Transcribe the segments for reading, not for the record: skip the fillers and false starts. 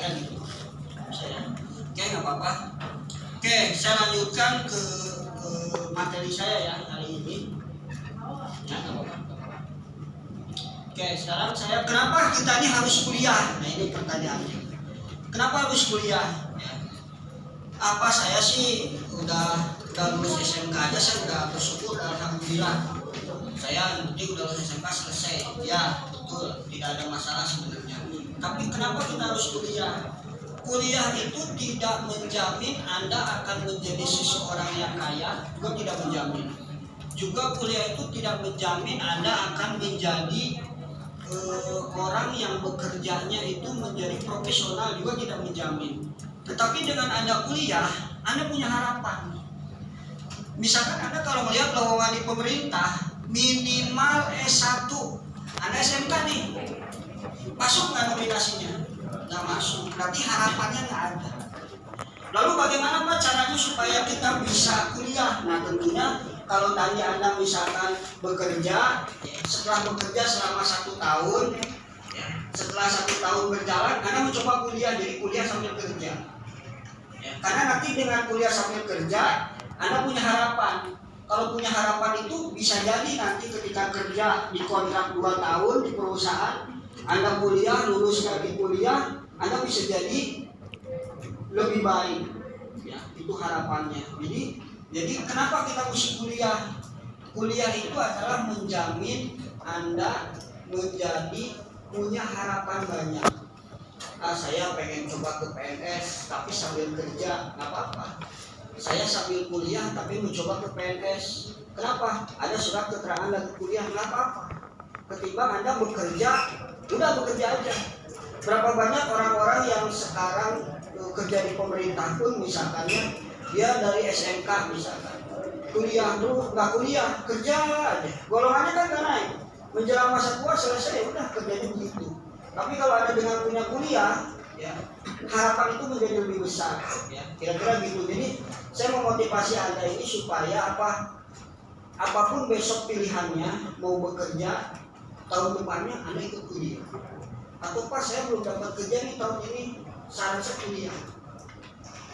kira-kira gitu saya. Oke, nggak apa-apa. Oke, saya lanjutkan ke materi saya ya hari ini. Ya, nggak apa-apa. Oke, sekarang saya kenapa kita ini harus kuliah? Nah, ini pertanyaannya. Kenapa harus kuliah? Ya. Apa saya sih udah lulus SMK aja saya udah bersyukur, alhamdulillah. Saya nanti udah lulus SMK selesai. Ya, betul, tidak ada masalah sebenarnya. Tapi kenapa kita harus kuliah? Kuliah itu tidak menjamin Anda akan menjadi seseorang yang kaya, juga tidak menjamin. Juga kuliah itu tidak menjamin Anda akan menjadi orang yang bekerjanya itu menjadi profesional, juga tidak menjamin. Tetapi dengan Anda kuliah, Anda punya harapan. Misalkan Anda kalau melihat lowongan di pemerintah minimal S1, Anda SMK nih, masuk nggak nominasinya? Nggak masuk, berarti harapannya nggak ada. Lalu bagaimana Pak caranya supaya kita bisa kuliah? Nah tentunya kalau tadi Anda misalkan bekerja, setelah bekerja selama 1 tahun, setelah 1 tahun berjalan, Anda mencoba kuliah, jadi kuliah sambil kerja. Karena nanti dengan kuliah sambil kerja, Anda punya harapan. Kalau punya harapan itu bisa jadi nanti ketika kerja di kontrak 2 tahun di perusahaan, Anda kuliah, lulus dari kuliah, Anda bisa jadi lebih baik. Ya, itu harapannya. Jadi kenapa kita mesti kuliah? Kuliah itu adalah menjamin Anda menjadi punya harapan banyak. Saya pengen coba ke PNS tapi sambil kerja, nggak apa-apa. Saya sambil kuliah tapi mencoba ke PNS. Kenapa? Ada surat keterangan lagi kuliah, nggak apa-apa. Ketimbang Anda bekerja, udah bekerja aja. Berapa banyak orang-orang yang sekarang kerja di pemerintah pun misalkannya dia dari SMK misalkan kuliah dulu nggak kuliah, kerja aja, golongannya kan nggak naik, menjelang masa tua selesai udah kerjanya begitu. Tapi kalau ada dengan punya kuliah, ya harapan itu menjadi lebih besar, ya kira-kira gitu. Jadi saya memotivasi Anda ini supaya apapun besok pilihannya, mau bekerja tahun depannya Anda ikut kuliah. Atau Pak saya belum dapat kerja nih tahun ini, saran saya kuliah.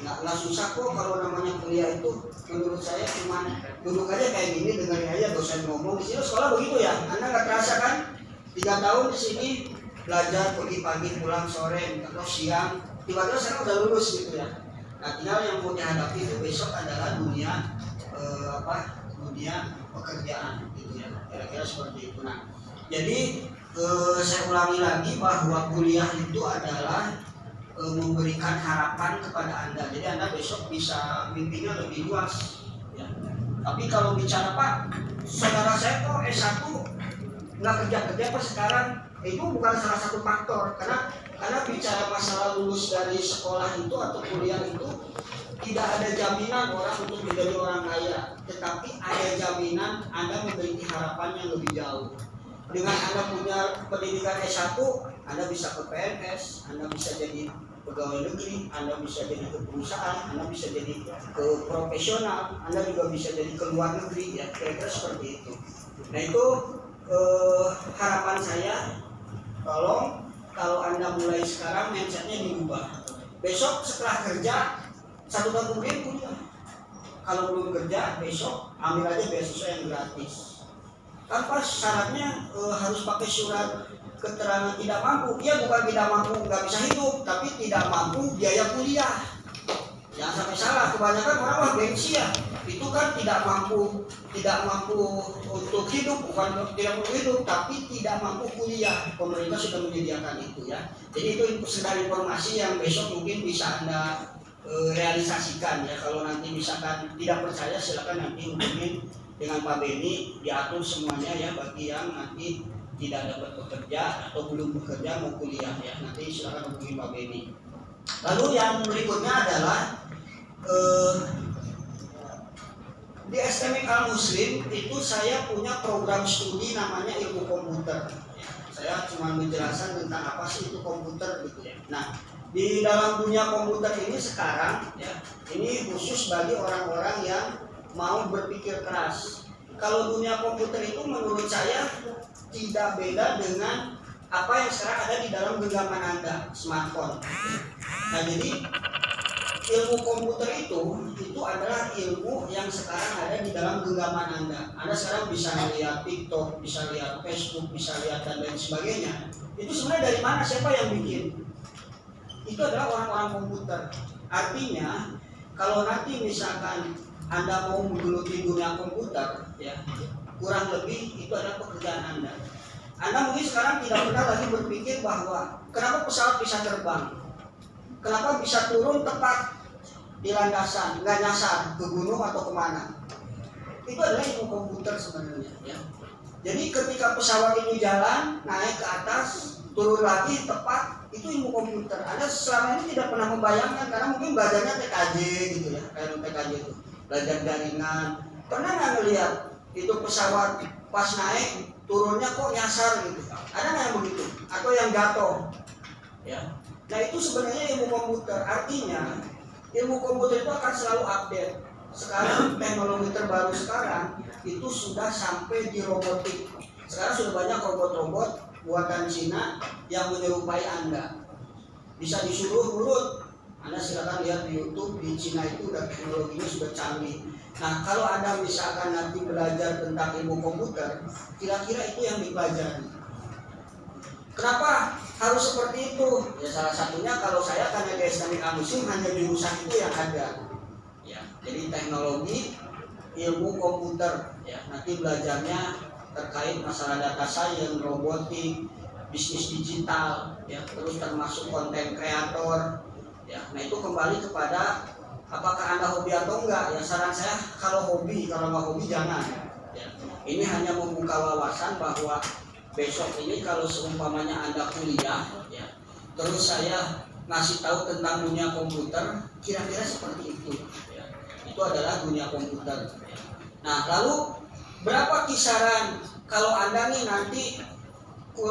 Nggak susah kok kalau namanya kuliah itu. Menurut saya cuma duduk aja kayak gini, dengerin aja dosen ngomong. Di sini sekolah begitu ya, Anda nggak terasa kan? 3 tahun di sini belajar pergi pagi pulang sore atau siang, tiba-tiba sekarang udah lulus gitu ya. Nah tinggal yang mau dihadapi itu besok adalah dunia dunia pekerjaan gitu ya, kira-kira seperti itu. Nah jadi saya ulangi lagi bahwa kuliah itu adalah memberikan harapan kepada Anda. Jadi Anda besok bisa mimpinya lebih luas ya. Tapi kalau bicara Pak, saudara saya kok S1 nggak kerja-kerja Pak sekarang, itu bukan salah satu faktor. Karena bicara masalah lulus dari sekolah itu atau kuliah itu tidak ada jaminan orang untuk menjadi orang kaya, tetapi ada jaminan Anda memiliki harapan yang lebih jauh. Dengan Anda punya pendidikan S1, Anda bisa ke PNS, Anda bisa jadi pegawai negeri, Anda bisa jadi ke perusahaan, Anda bisa jadi ke profesional, Anda juga bisa jadi ke luar negeri, ya kira-kira seperti itu. Nah itu harapan saya, tolong kalau Anda mulai sekarang mindsetnya diubah. Besok setelah kerja 1 tahun kemudian kuliah. Kalau belum kerja besok ambil aja beasiswa yang gratis. Tanpa syaratnya harus pakai surat keterangan tidak mampu. Dia bukan tidak mampu nggak bisa hidup, tapi tidak mampu biaya kuliah. Jangan sampai salah, kebanyakan orang gengsi ya. Itu kan tidak mampu untuk hidup, bukan tidak mampu hidup, tapi tidak mampu kuliah. Pemerintah sudah menyediakan itu ya. Jadi itu sedang informasi yang besok mungkin bisa Anda realisasikan ya. Kalau nanti misalkan tidak percaya silakan nanti hubungin dengan Pak Beni, diatur semuanya ya bagi yang nanti tidak dapat bekerja atau belum bekerja mau kuliah ya, nanti silakan hubungi Pak Beni. Lalu yang berikutnya adalah di STMIK Al Muslim itu saya punya program studi namanya ilmu komputer. Saya cuma menjelaskan tentang apa sih itu komputer gitu ya. Nah di dalam dunia komputer ini sekarang ya, ini khusus bagi orang-orang yang mau berpikir keras. Kalau dunia komputer itu menurut saya tidak beda dengan apa yang sekarang ada di dalam genggaman Anda, smartphone. Nah, jadi ilmu komputer itu adalah ilmu yang sekarang ada di dalam genggaman Anda. Anda sekarang bisa lihat TikTok, bisa lihat Facebook, bisa lihat dan lain sebagainya. Itu sebenarnya dari mana? Siapa yang bikin? Itu adalah orang-orang komputer. Artinya, kalau nanti misalkan Anda mau menggeluti dunia komputer, ya, kurang lebih itu adalah pekerjaan Anda. Anda mungkin sekarang tidak pernah lagi berpikir bahwa kenapa pesawat bisa terbang, kenapa bisa turun tepat di landasan, nggak nyasar ke gunung atau kemana. Itu adalah ilmu komputer sebenarnya. Ya. Jadi ketika pesawat ini jalan, naik ke atas, turun lagi tepat, itu ilmu komputer. Anda selama ini tidak pernah membayangkan karena mungkin belajarnya TKJ gitu ya, kayak TKJ itu, belajar jaringan. Pernah nggak ngelihat itu pesawat pas naik turunnya kok nyasar gitu? Ada nggak yang begitu? Atau yang jatuh? Ya. Nah itu sebenarnya ilmu komputer. Artinya ilmu komputer itu akan selalu update. Sekarang teknologi terbaru sekarang itu sudah sampai di robotik. Sekarang sudah banyak robot-robot buatan Cina yang menyerupai Anda. Bisa disuruh urut. Anda silakan lihat di YouTube, di Cina itu udah teknologinya sudah canggih. Nah, kalau Anda misalkan nanti belajar tentang ilmu komputer, kira-kira itu yang dipelajari. Kenapa harus seperti itu? Ya salah satunya kalau saya karena di Islamic Muslim hanya jurusan itu yang ada. Ya, jadi teknologi, ilmu komputer. Ya, nanti belajarnya terkait masalah data science, robotik, bisnis digital, ya, terus termasuk konten kreator. Ya, nah itu kembali kepada apakah Anda hobi atau enggak. Ya saran saya kalau hobi, kalau nggak hobi jangan. Ya, ini hanya membuka wawasan bahwa besok ini kalau seumpamanya Anda kuliah, ya, terus saya ngasih tahu tentang dunia komputer, kira-kira seperti itu. Ya, itu adalah dunia komputer. Ya. Nah lalu berapa kisaran kalau Anda nih nanti